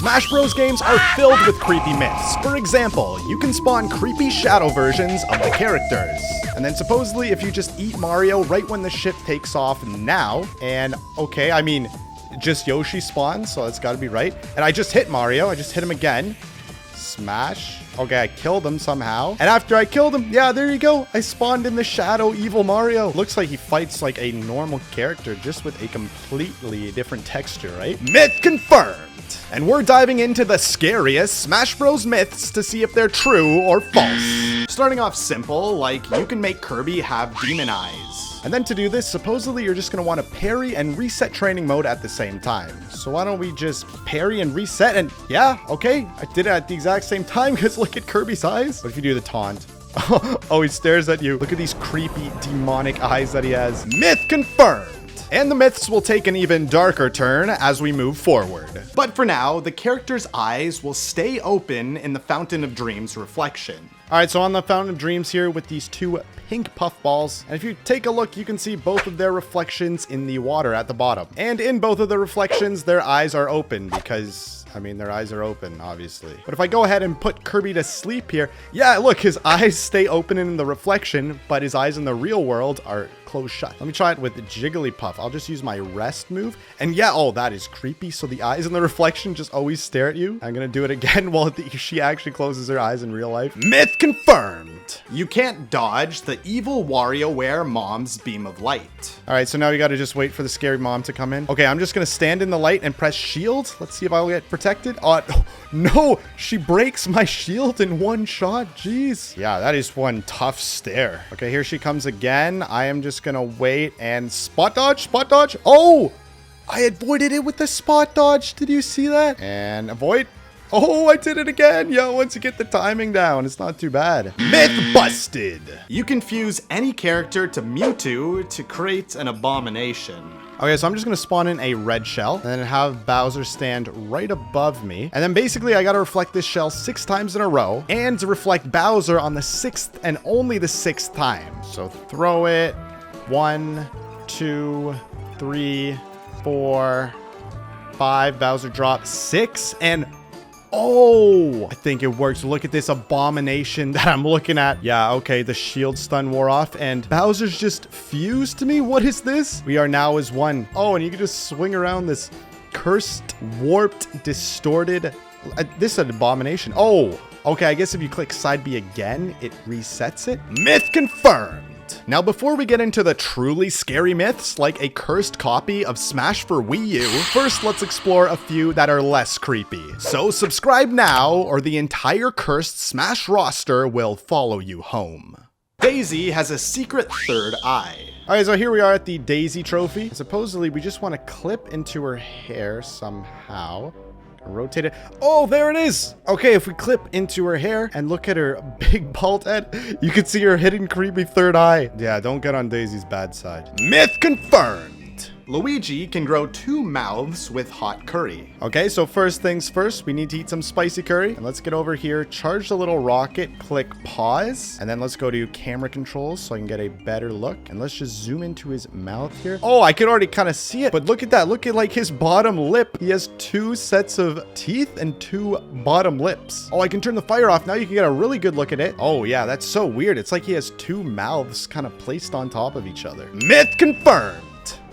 Smash Bros. Games are filled with creepy myths. For example, you can spawn creepy shadow versions of the characters. And then supposedly if you just eat Mario right when the ship takes off now, and okay, I mean, just Yoshi spawns, so that's gotta be right. And I just hit Mario, I just hit him again. Smash. Okay, I killed him somehow. And after I killed him, yeah, there you go. I spawned in the shadow evil Mario. Looks like he fights like a normal character, just with a completely different texture, right? Myth confirmed. And we're diving into the scariest Smash Bros. Myths to see if they're true or false. Starting off simple, like you can make Kirby have demon eyes. And then to do this, supposedly you're just going to want to parry and reset training mode at the same time. So why don't we just parry and reset? And yeah, okay, I did it at the exact same time because look at Kirby's eyes. What if you do the taunt? Oh, he stares at you. Look at these creepy demonic eyes that he has. Myth confirmed. And the myths will take an even darker turn as we move forward. But for now, the character's eyes will stay open in the Fountain of Dreams reflection. All right, so on the Fountain of Dreams here with these two pink puff balls. And if you take a look, you can see both of their reflections in the water at the bottom. And in both of the reflections, their eyes are open because, I mean, their eyes are open, obviously. But if I go ahead and put Kirby to sleep here, yeah, look, his eyes stay open in the reflection, but his eyes in the real world are closed shut. Let me try it with Jigglypuff. I'll just use my rest move. And yeah, oh, that is creepy. So the eyes in the reflection just always stare at you. I'm gonna do it again while she actually closes her eyes in real life. Myth confirmed. You can't dodge the evil WarioWare mom's beam of light. All right, so now we gotta just wait for the scary mom to come in. Okay, I'm just gonna stand in the light and press shield. Let's see if I'll get protected. Oh, no, she breaks my shield in one shot. Jeez. Yeah, that is one tough stare. Okay, here she comes again. I am just gonna wait and spot dodge, spot dodge. Oh, I avoided it with the spot dodge. Did you see that? And avoid. Oh, I did it again. Yeah, once you get the timing down, it's not too bad. Myth busted. You can fuse any character to Mewtwo to create an abomination. Okay, so I'm just gonna spawn in a red shell and then have Bowser stand right above me. And then basically I gotta reflect this shell 6 times in a row and to reflect Bowser on the 6th and only the 6th time. So throw it. 1, 2, 3, 4, 5. Bowser drops 6 and oh, I think it works. Look at this abomination that I'm looking at. Yeah, okay, the shield stun wore off and Bowser's just fused to me. What is this? We are now as one. Oh, and you can just swing around this cursed, warped, distorted. This is an abomination. Oh, okay, I guess if you click side B again, it resets it. Myth confirmed. Now, before we get into the truly scary myths, like a cursed copy of Smash for Wii U, first let's explore a few that are less creepy. So subscribe now, or the entire cursed Smash roster will follow you home. Daisy has a secret third eye. All right, so here we are at the Daisy trophy. Supposedly, we just want to clip into her hair somehow. Rotate it. Oh, there it is. Okay, if we clip into her hair and look at her big bald head, you can see her hidden creepy third eye. Yeah, don't get on Daisy's bad side. Myth confirmed. Luigi can grow 2 mouths with hot curry. Okay, so first things first, we need to eat some spicy curry. And let's get over here, charge the little rocket, click pause. And then let's go to camera controls so I can get a better look. And let's just zoom into his mouth here. Oh, I can already kind of see it. But look at that. Look at like his bottom lip. He has 2 sets of teeth and 2 bottom lips. Oh, I can turn the fire off. Now you can get a really good look at it. Oh yeah, that's so weird. It's like he has 2 mouths kind of placed on top of each other. Myth confirmed.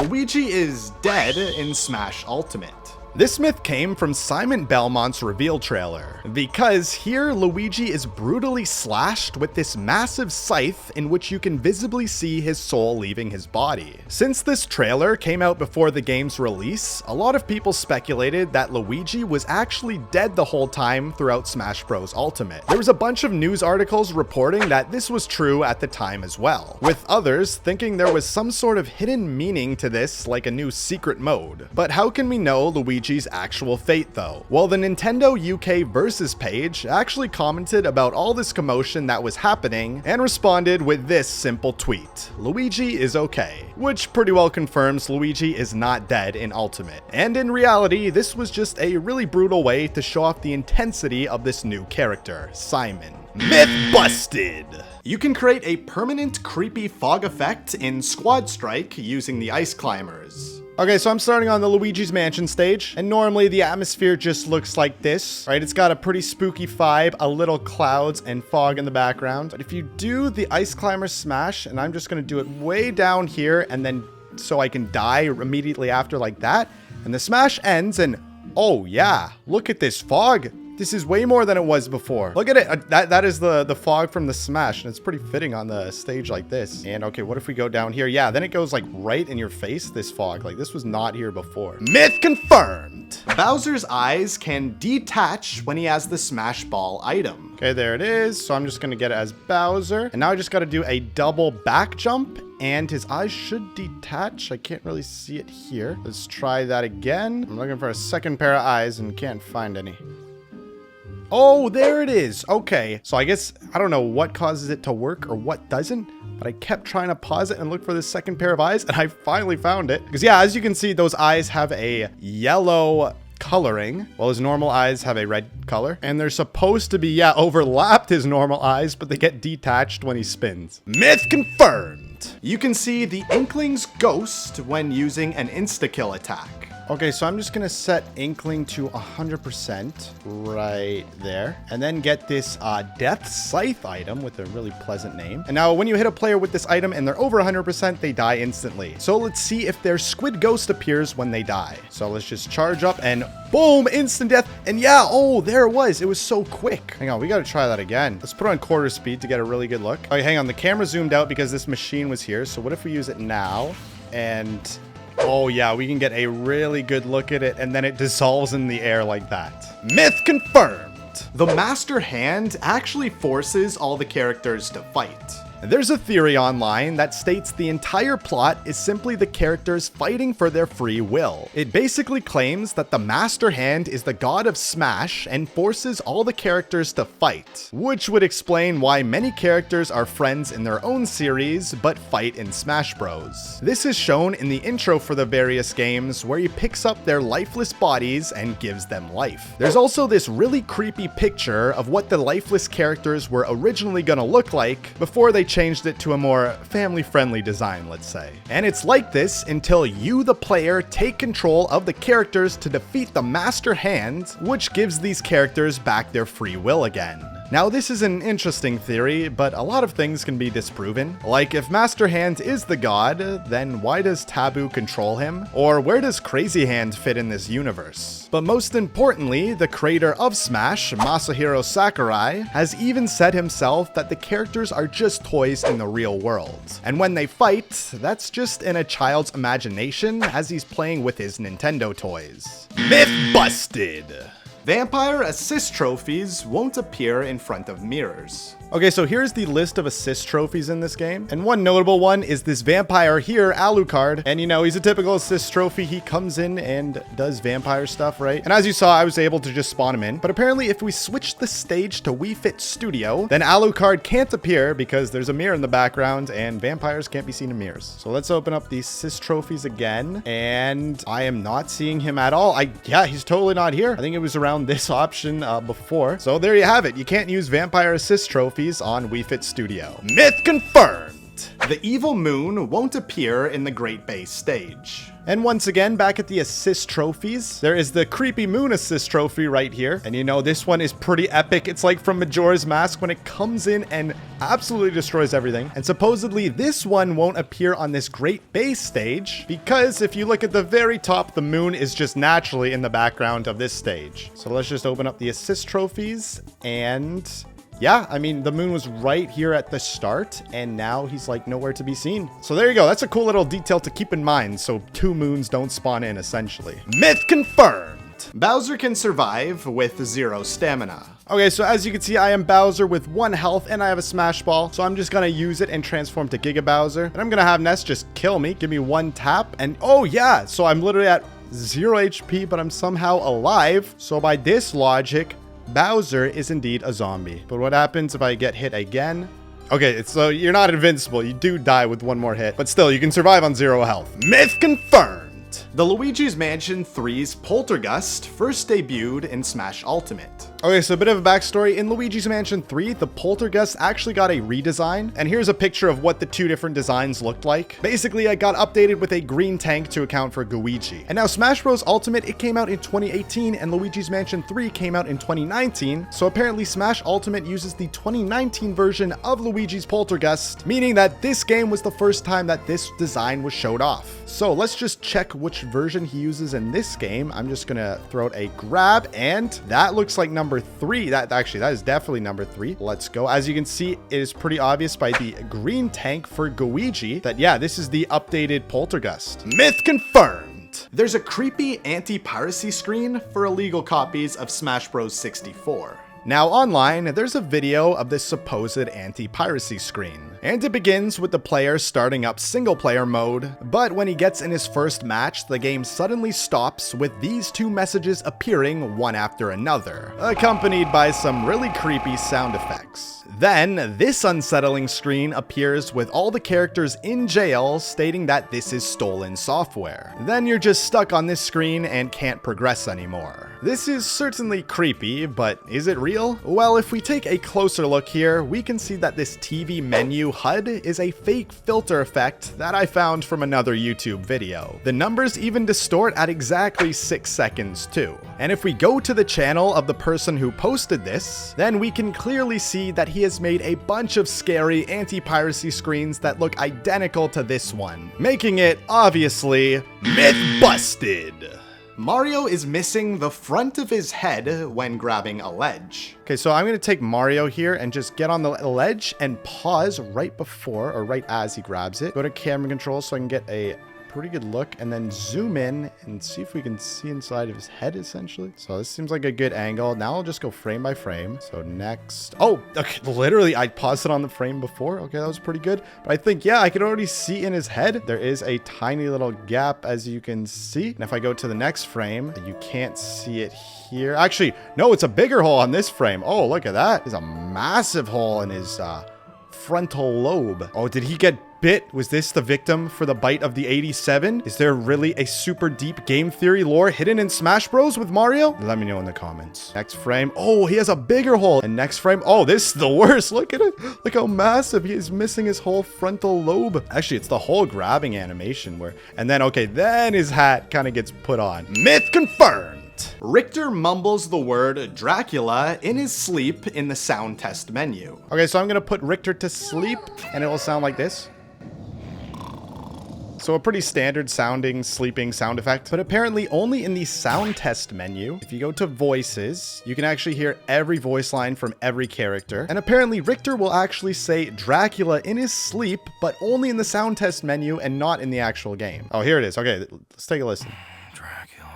Luigi is dead in Smash Ultimate. This myth came from Simon Belmont's reveal trailer, because here Luigi is brutally slashed with this massive scythe in which you can visibly see his soul leaving his body. Since this trailer came out before the game's release, a lot of people speculated that Luigi was actually dead the whole time throughout Smash Bros. Ultimate. There was a bunch of news articles reporting that this was true at the time as well, with others thinking there was some sort of hidden meaning to this, like a new secret mode. But how can we know Luigi's actual fate though? Well, the Nintendo UK Versus page actually commented about all this commotion that was happening and responded with this simple tweet: Luigi is okay, which pretty well confirms Luigi is not dead in Ultimate. And in reality, this was just a really brutal way to show off the intensity of this new character, Simon. Myth busted! You can create a permanent creepy fog effect in Squad Strike using the Ice Climbers. Okay, so I'm starting on the Luigi's Mansion stage, and normally the atmosphere just looks like this, right? It's got a pretty spooky vibe, a little clouds and fog in the background. But if you do the Ice Climber Smash, and I'm just gonna do it way down here, and then so I can die immediately after like that, and the smash ends, and oh yeah, look at this fog. This is way more than it was before. Look at it. That is the fog from the smash, and it's pretty fitting on the stage like this. And okay, what if we go down here? Yeah, then it goes like right in your face, this fog. Like this was not here before. Myth confirmed. Bowser's eyes can detach when he has the Smash Ball item. Okay, there it is. So I'm just gonna get it as Bowser. And now I just gotta do a double back jump, and his eyes should detach. I can't really see it here. Let's try that again. I'm looking for a second pair of eyes and can't find any. Oh, there it is. Okay, so I guess I don't know what causes it to work or what doesn't, but I kept trying to pause it and look for the second pair of eyes, and I finally found it. Because yeah, as you can see, those eyes have a yellow coloring, while his normal eyes have a red color. And they're supposed to be, yeah, overlapped his normal eyes, but they get detached when he spins. Myth confirmed. You can see the Inkling's ghost when using an insta-kill attack. Okay, so I'm just gonna set Inkling to 100% right there, and then get this Death Scythe item with a really pleasant name. And now when you hit a player with this item and they're over 100%, they die instantly. So let's see if their Squid Ghost appears when they die. So let's just charge up and boom, instant death. And yeah, oh, there it was. It was so quick. Hang on, we gotta try that again. Let's put on quarter speed to get a really good look. Okay, hang on, the camera zoomed out because this machine was here. So what if we use it now? And oh yeah, we can get a really good look at it, and then it dissolves in the air like that. Myth confirmed. The Master Hand actually forces all the characters to fight. There's a theory online that states the entire plot is simply the characters fighting for their free will. It basically claims that the Master Hand is the god of Smash and forces all the characters to fight, which would explain why many characters are friends in their own series but fight in Smash Bros. This is shown in the intro for the various games, where he picks up their lifeless bodies and gives them life. There's also this really creepy picture of what the lifeless characters were originally gonna look like before they changed it to a more family-friendly design, let's say. And it's like this until you, the player, take control of the characters to defeat the Master Hand, which gives these characters back their free will again. Now, this is an interesting theory, but a lot of things can be disproven. Like, if Master Hand is the god, then why does Taboo control him? Or where does Crazy Hand fit in this universe? But most importantly, the creator of Smash, Masahiro Sakurai, has even said himself that the characters are just toys in the real world. And when they fight, that's just in a child's imagination as he's playing with his Nintendo toys. Myth busted! Vampire assist trophies won't appear in front of mirrors. Okay, so here's the list of assist trophies in this game. And one notable one is this vampire here, Alucard. And you know, he's a typical assist trophy. He comes in and does vampire stuff, right? And as you saw, I was able to just spawn him in. But apparently if we switch the stage to Wii Fit Studio, then Alucard can't appear because there's a mirror in the background and vampires can't be seen in mirrors. So let's open up the assist trophies again. And I am not seeing him at all. Yeah, he's totally not here. I think it was around this option before. So there you have it. You can't use vampire assist trophies on Wii Fit Studio. Myth confirmed. The evil moon won't appear in the Great Bay stage. And once again, back at the assist trophies, there is the creepy moon assist trophy right here. And you know, this one is pretty epic. It's like from Majora's Mask when it comes in and absolutely destroys everything. And supposedly this one won't appear on this Great Bay stage because if you look at the very top, the moon is just naturally in the background of this stage. So let's just open up the assist trophies, and yeah, I mean, the moon was right here at the start, and now he's like nowhere to be seen. So there you go. That's a cool little detail to keep in mind, so two moons don't spawn in, essentially. Myth confirmed. Bowser can survive with 0 stamina. Okay, so as you can see, I am Bowser with 1 health, and I have a Smash Ball. So I'm just gonna use it and transform to Giga Bowser. And I'm gonna have Ness just kill me, give me 1 tap, and oh yeah, so I'm literally at 0 HP, but I'm somehow alive. So by this logic, Bowser is indeed a zombie. But what happens if I get hit again? Okay, so you're not invincible. You do die with 1 more hit, but still, you can survive on 0 health. Myth confirmed. The Luigi's Mansion 3's Poltergust first debuted in Smash Ultimate. Okay, so a bit of a backstory. In Luigi's Mansion 3, the Poltergust actually got a redesign, and here's a picture of what the two different designs looked like. Basically, it got updated with a green tank to account for Luigi. And now Smash Bros. Ultimate, it came out in 2018, and Luigi's Mansion 3 came out in 2019, so apparently Smash Ultimate uses the 2019 version of Luigi's Poltergust, meaning that this game was the first time that this design was showed off. So let's just check which version he uses in this game. I'm just gonna throw out a grab, and that looks like number 3. That is definitely number 3. Let's go. As you can see, it is pretty obvious by the green tank for Luigi that, yeah, this is the updated Poltergust. Myth confirmed. There's a creepy anti-piracy screen for illegal copies of Smash Bros. 64. Now online, there's a video of this supposed anti-piracy screen, and it begins with the player starting up single player mode, but when he gets in his first match, the game suddenly stops with these two messages appearing one after another, accompanied by some really creepy sound effects. Then, this unsettling screen appears with all the characters in jail stating that this is stolen software. Then you're just stuck on this screen and can't progress anymore. This is certainly creepy, but is it real? Well, if we take a closer look here, we can see that this TV menu HUD is a fake filter effect that I found from another YouTube video. The numbers even distort at exactly 6 seconds too. And if we go to the channel of the person who posted this, then we can clearly see that he has made a bunch of scary anti-piracy screens that look identical to this one, making it, obviously, myth busted. Mario is missing the front of his head when grabbing a ledge. Okay, so I'm gonna take Mario here and just get on the ledge and pause right before or right as he grabs it. Go to camera control so I can get a pretty good look, and then zoom in and see if we can see inside of his head, essentially. So this seems like a good angle. Now I'll just go frame by frame. So next, oh, okay, literally I paused it on the frame before. Okay, that was pretty good. But I think, yeah, I could already see in his head, there is a tiny little gap, as you can see. And if I go to the next frame, you can't see it here. Actually, no, it's a bigger hole on this frame. Oh, look at that. There's a massive hole in his frontal lobe. Oh, did he get bit? Was this the victim for the bite of the 87? Is there really a super deep game theory lore hidden in Smash Bros with Mario? Let me know in the comments. Next frame. Oh, he has a bigger hole. And next frame. Oh, this is the worst. Look at it. Look how massive. He is missing his whole frontal lobe. Actually, it's the whole grabbing animation where, and then, okay, then his hat kind of gets put on. Myth confirmed. Richter mumbles the word Dracula in his sleep in the sound test menu. Okay, so I'm gonna put Richter to sleep and it will sound like this. So a pretty standard sounding sleeping sound effect, but apparently only in the sound test menu. If you go to voices, you can actually hear every voice line from every character. And apparently Richter will actually say Dracula in his sleep, but only in the sound test menu and not in the actual game. Oh, here it is. Okay, let's take a listen. Dracula.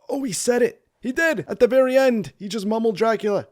Oh, he said it. He did. At the very end, he just mumbled Dracula.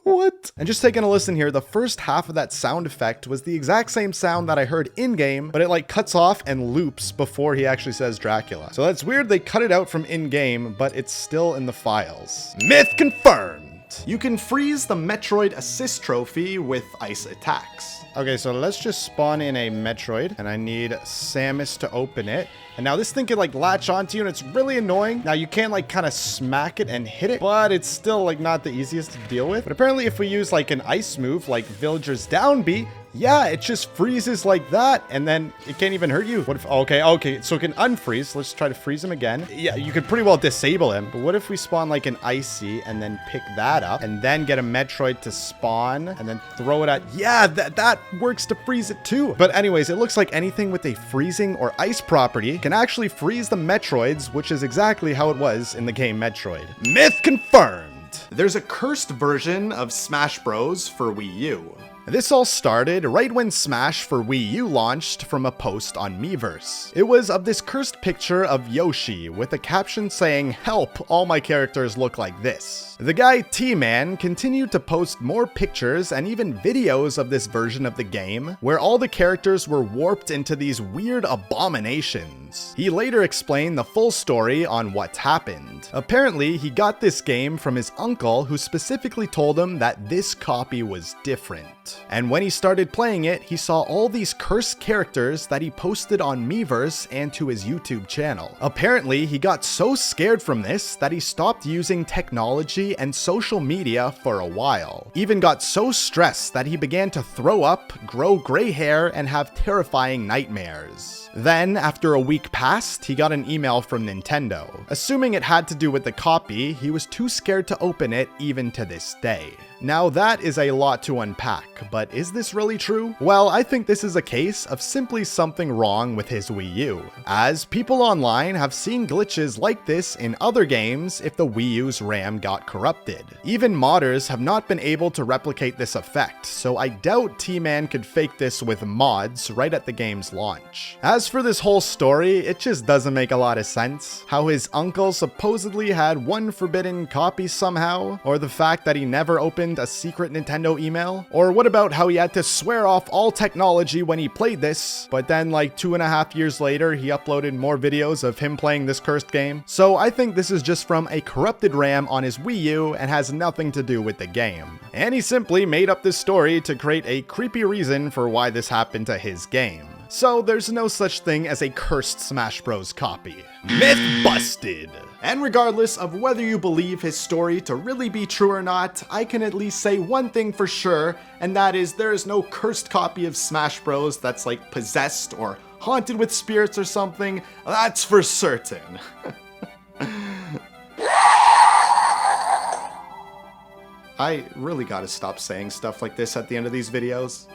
What? And just taking a listen here, the first half of that sound effect was the exact same sound that I heard in-game, but it like cuts off and loops before he actually says Dracula. So that's weird, they cut it out from in-game, but it's still in the files. Myth confirmed! You can freeze the Metroid assist trophy with ice attacks. Okay, so let's just spawn in a Metroid, and I need Samus to open it. And now this thing can like latch onto you, and it's really annoying. Now you can't like kind of smack it and hit it, but it's still like not the easiest to deal with. But apparently if we use like an ice move, like Villager's Down B, yeah, it just freezes like that, and then it can't even hurt you. What if, okay, so it can unfreeze. Let's try to freeze him again. Yeah, you could pretty well disable him, but what if we spawn like an Icy and then pick that up and then get a Metroid to spawn and then throw it at, yeah, that works to freeze it too. But anyways, it looks like anything with a freezing or ice property can actually freeze the Metroids, which is exactly how it was in the game Metroid. Myth confirmed! There's a cursed version of Smash Bros for Wii U. This all started right when Smash for Wii U launched from a post on Miiverse. It was of this cursed picture of Yoshi with a caption saying, "Help, all my characters look like this." The guy T-Man continued to post more pictures and even videos of this version of the game, where all the characters were warped into these weird abominations. He later explained the full story on what happened. Apparently, he got this game from his uncle, who specifically told him that this copy was different. account. And when he started playing it, he saw all these cursed characters that he posted on Miiverse and to his YouTube channel. Apparently, he got so scared from this that he stopped using technology and social media for a while. Even got so stressed that he began to throw up, grow gray hair, and have terrifying nightmares. Then, after a week passed, he got an email from Nintendo. Assuming it had to do with the copy, he was too scared to open it even to this day. Now that is a lot to unpack, but is this really true? Well, I think this is a case of simply something wrong with his Wii U, as people online have seen glitches like this in other games if the Wii U's RAM got corrupted. Even modders have not been able to replicate this effect, so I doubt T-Man could fake this with mods right at the game's launch. As for this whole story, it just doesn't make a lot of sense. How his uncle supposedly had one forbidden copy somehow, or the fact that he never opened a secret Nintendo email? Or what about how he had to swear off all technology when he played this, but then like 2.5 years later, he uploaded more videos of him playing this cursed game? So I think this is just from a corrupted RAM on his Wii U and has nothing to do with the game. And he simply made up this story to create a creepy reason for why this happened to his game. So there's no such thing as a cursed Smash Bros. Copy. Myth busted! And regardless of whether you believe his story to really be true or not, I can at least say one thing for sure, and that is there is no cursed copy of Smash Bros. That's like possessed or haunted with spirits or something. That's for certain. I really gotta stop saying stuff like this at the end of these videos.